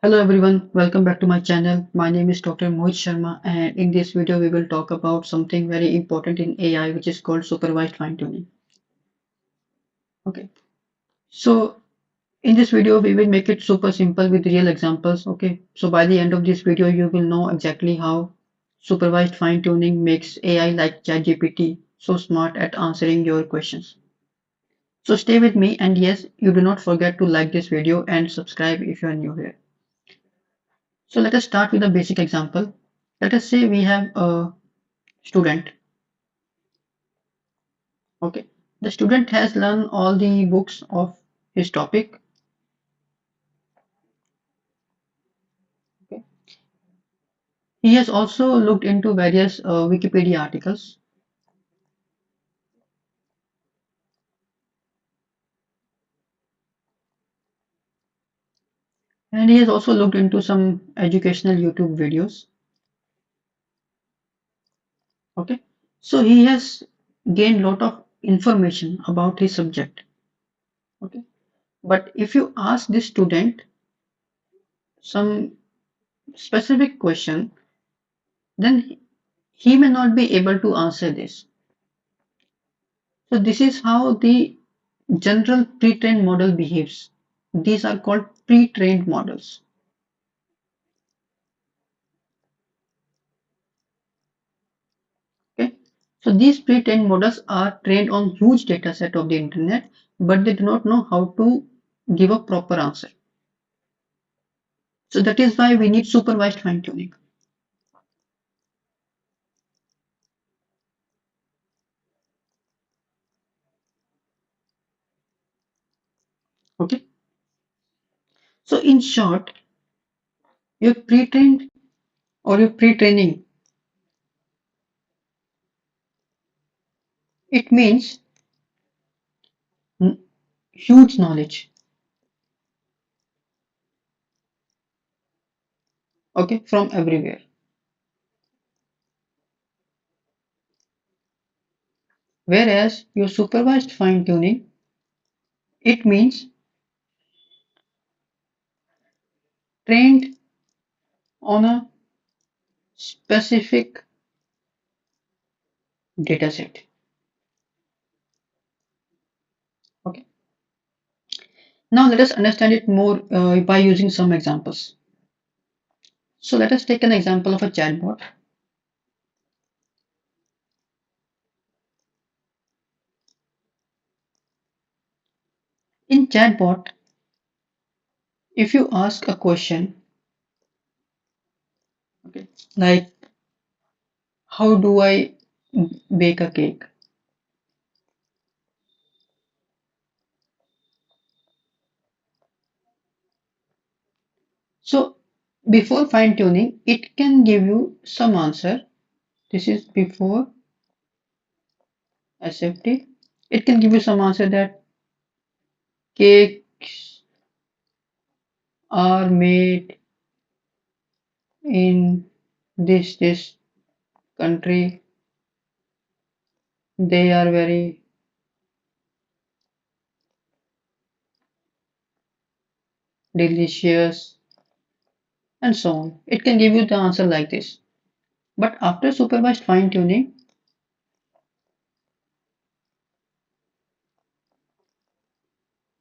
Hello everyone, welcome back to my channel. My name is Dr. Mohit Sharma, and in this video we will talk about something very important in AI, which is called supervised fine-tuning. Okay, so in this video we will make it super simple with real examples. Okay, so by the end of this video you will know exactly how supervised fine-tuning makes AI like ChatGPT so smart at answering your questions. So stay with me, and yes, you do not forget to like this video and subscribe if you are new here. So let us start with a basic example. Let us say we have a student. Okay, the student has learned all the books of his topic. Okay, he has also looked into various Wikipedia articles, and he has also looked into some educational YouTube videos. Okay, so he has gained lot of information about his subject. Okay, but if you ask this student some specific question, then he may not be able to answer this. So this is how the general pre-trained model behaves. These are called pre-trained models. Okay, so these pre-trained models are trained on huge data set of the internet, but they do not know how to give a proper answer. So that is why we need supervised fine-tuning. Okay, so in short, your pre-trained or your pre-training, it means huge knowledge. Okay, from everywhere. Whereas your supervised fine-tuning, it means trained on a specific dataset. Okay. Now let us understand it more by using some examples. So let us take an example of a chatbot. In chatbot, if you ask a question, okay, like how do I bake a cake? So before fine tuning, it can give you some answer. This is before SFT. It can give you some answer that cakes are made in this country. They are very delicious and so on. It can give you the answer like this. But after supervised fine tuning,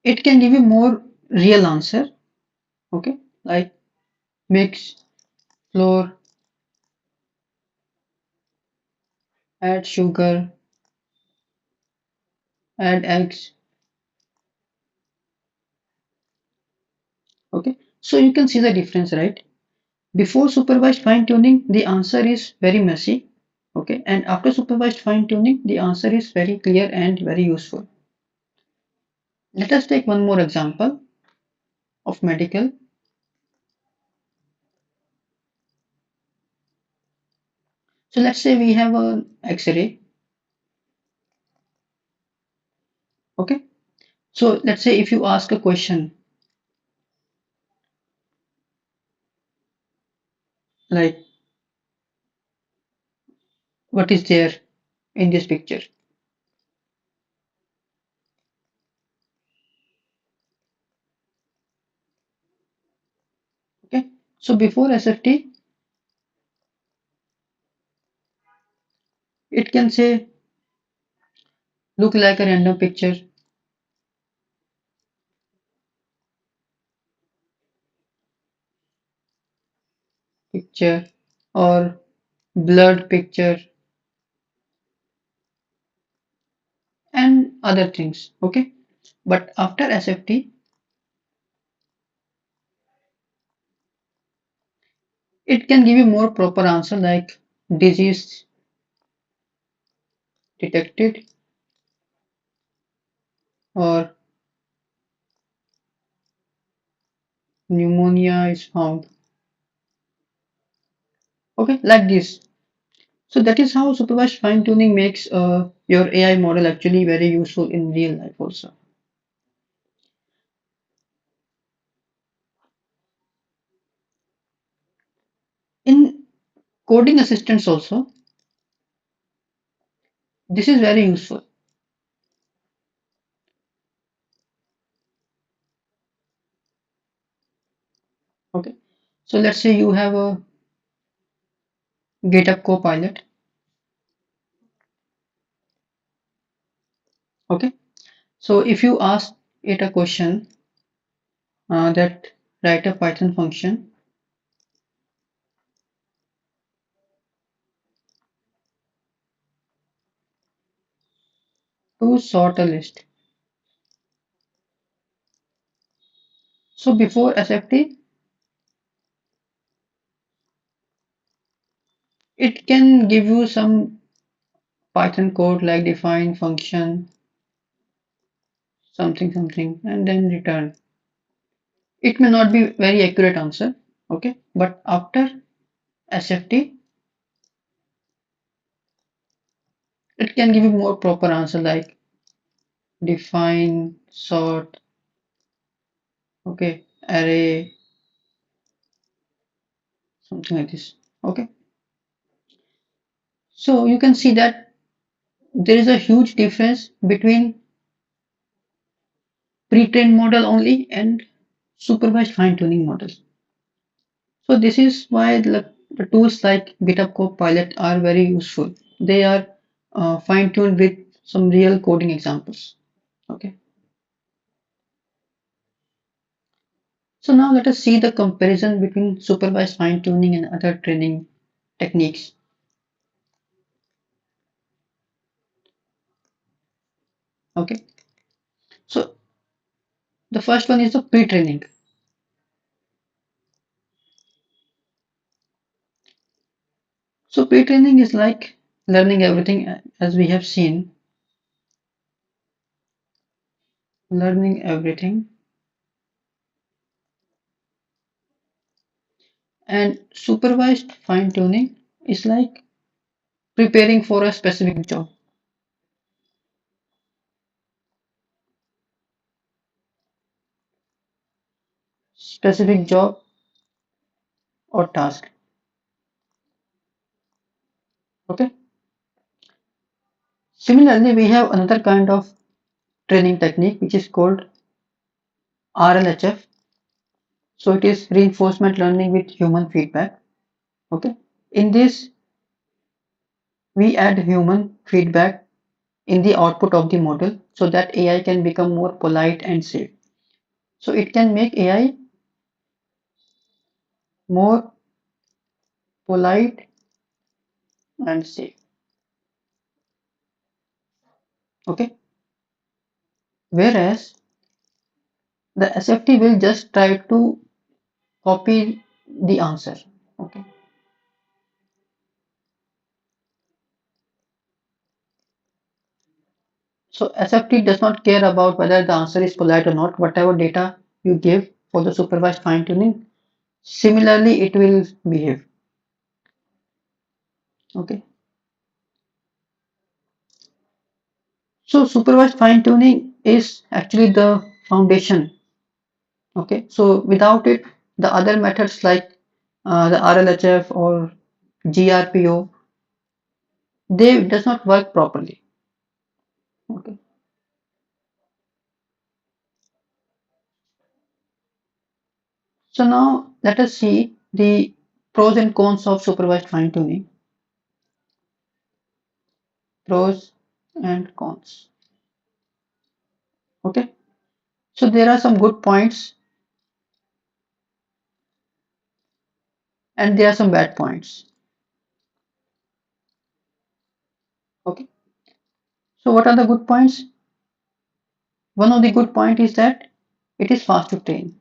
it can give you more real answer. Okay, like mix flour, add sugar, add eggs. Okay, so you can see the difference, right? Before supervised fine tuning, the answer is very messy. Okay, and after supervised fine tuning, the answer is very clear and very useful. Let us take one more example of medical. So let's say we have an X-ray. Okay, so let's say if you ask a question like what is there in this picture? Okay, So before SFT, it can say look like a random picture or blurred picture and other things. Okay. But after SFT, it can give you more proper answer like disease detected or pneumonia is found. Okay, like this. So that is how supervised fine tuning makes your AI model actually very useful in real life also. In coding assistants also, this is very useful. Okay. So let's say you have a GitHub Copilot. Okay. So if you ask it a question that write a Python function to sort a list. So before SFT, it can give you some Python code like define function something something and then return. It may not be very accurate answer. Okay. But after SFT, it can give you more proper answer like define, sort, okay, array, something like this. Okay. So you can see that there is a huge difference between pre-trained model only and supervised fine-tuning models. So this is why the tools like GitHub Copilot are very useful. They are fine-tuned with some real coding examples. Okay. So now let us see the comparison between supervised fine-tuning and other training techniques. Okay. So the first one is the pre-training. So pre-training is like learning everything as we have seen, learning everything, and supervised fine-tuning is like preparing for a specific job or task. Okay. Similarly, we have another kind of training technique which is called RLHF. So it is reinforcement learning with human feedback. Okay. In this, we add human feedback in the output of the model so that AI can become more polite and safe. So it can make AI more polite and safe. Okay. Whereas the SFT will just try to copy the answer. Okay. So SFT does not care about whether the answer is polite or not. Whatever data you give for the supervised fine tuning, similarly it will behave. Okay. So supervised fine tuning is actually the foundation. Okay. So without it, the other methods like the RLHF or GRPO, they does not work properly. Okay. So now let us see. the pros and cons of supervised fine tuning. Pros and cons. Okay. So there are some good points and there are some bad points. Okay. So what are the good points? One of the good point is that it is fast to train.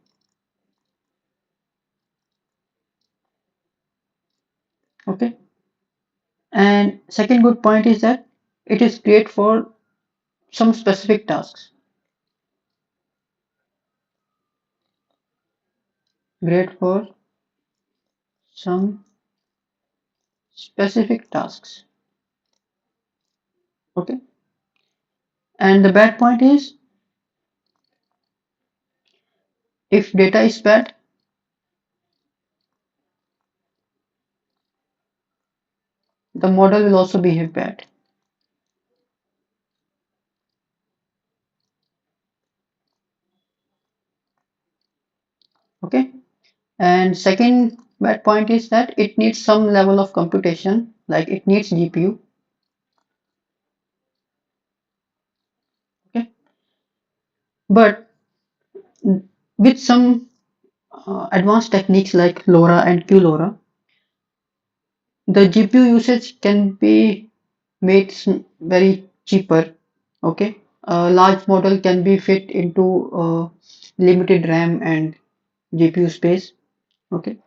Okay. And second good point is that it is great for some specific tasks. Great for some specific tasks. Okay. And the bad point is if data is bad, the model will also behave bad. Okay. And second bad point is that it needs some level of computation, like it needs GPU. Okay. But with some advanced techniques like LoRa and QLoRa, the GPU usage can be made very cheaper. Okay. A large model can be fit into limited RAM and GPU space. Okay.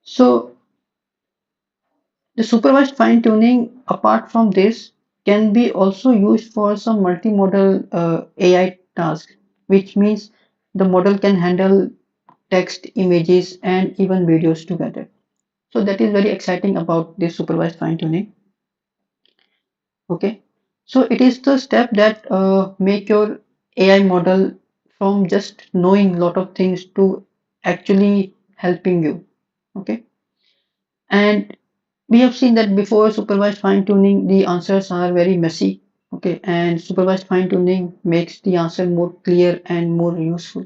So the supervised fine tuning, apart from this, can be also used for some multimodal AI tasks, which means the model can handle text, images, and even videos together. So that is very exciting about this supervised fine tuning. Okay, so it is the step that make your AI model from just knowing lot of things to actually helping you. Okay, and we have seen that before supervised fine tuning, the answers are very messy. Okay, and supervised fine tuning makes the answer more clear and more useful.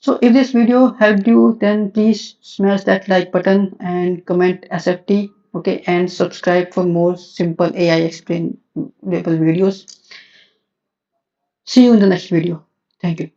So if this video helped you, then please smash that like button and comment SFT. Okay, and subscribe for more simple AI explainable videos. See you in the next video. Thank you.